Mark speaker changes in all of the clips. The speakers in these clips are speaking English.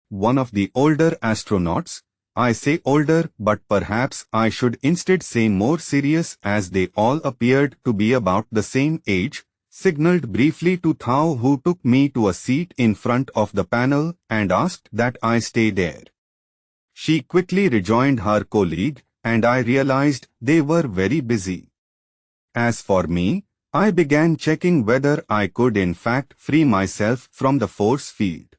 Speaker 1: one of the older astronauts. I say older, but perhaps I should instead say more serious, as they all appeared to be about the same age, signaled briefly to Thao, who took me to a seat in front of the panel and asked that I stay there. She quickly rejoined her colleague, and I realized they were very busy. As for me, I began checking whether I could in fact free myself from the force field.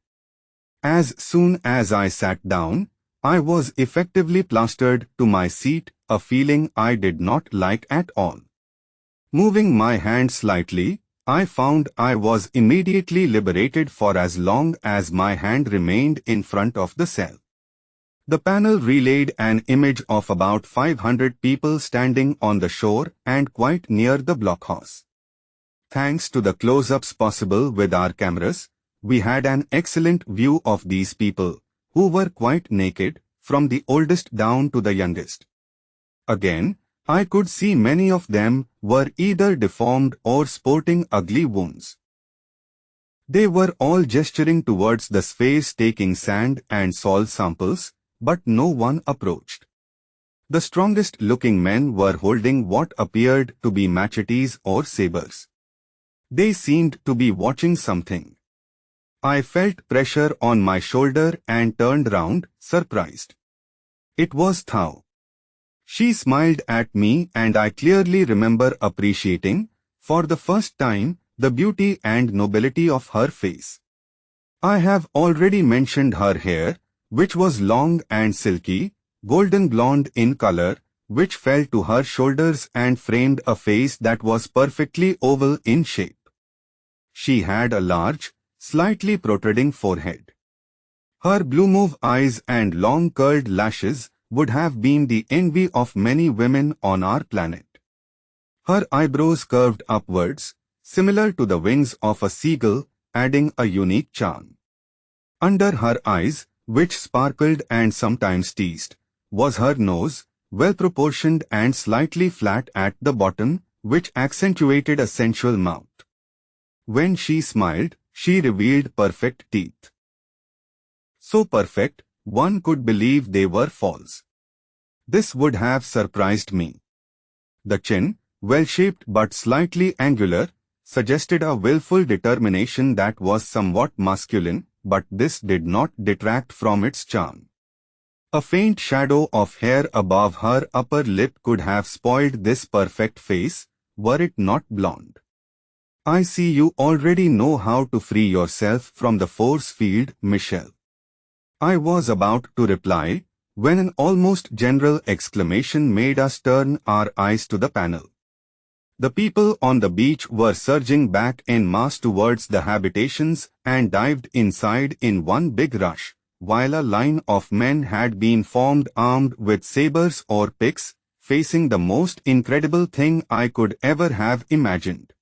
Speaker 1: As soon as I sat down, I was effectively plastered to my seat, a feeling I did not like at all. Moving my hand slightly, I found I was immediately liberated for as long as my hand remained in front of the cell. The panel relayed an image of about 500 people standing on the shore and quite near the blockhouse. Thanks to the close-ups possible with our cameras, we had an excellent view of these people, who were quite naked, from the oldest down to the youngest. Again, I could see many of them were either deformed or sporting ugly wounds. They were all gesturing towards the space, taking sand and salt samples, but no one approached. The strongest-looking men were holding what appeared to be machetes or sabers. They seemed to be watching something. I felt pressure on my shoulder and turned round, surprised. It was Thao. She smiled at me, and I clearly remember appreciating, for the first time, the beauty and nobility of her face. I have already mentioned her hair, which was long and silky, golden blonde in color, which fell to her shoulders and framed a face that was perfectly oval in shape. She had a large, slightly protruding forehead. Her blue mauve eyes and long curled lashes would have been the envy of many women on our planet. Her eyebrows curved upwards, similar to the wings of a seagull, adding a unique charm. Under her eyes, which sparkled and sometimes teased, was her nose, well-proportioned and slightly flat at the bottom, which accentuated a sensual mouth. When she smiled, she revealed perfect teeth. So perfect, one could believe they were false. This would have surprised me. The chin, well-shaped but slightly angular, suggested a willful determination that was somewhat masculine, but this did not detract from its charm. A faint shadow of hair above her upper lip could have spoiled this perfect face, were it not blonde. I see you already know how to free yourself from the force field, Michelle. I was about to reply, when an almost general exclamation made us turn our eyes to the panel. The people on the beach were surging back en masse towards the habitations and dived inside in one big rush, while a line of men had been formed armed with sabers or picks, facing the most incredible thing I could ever have imagined.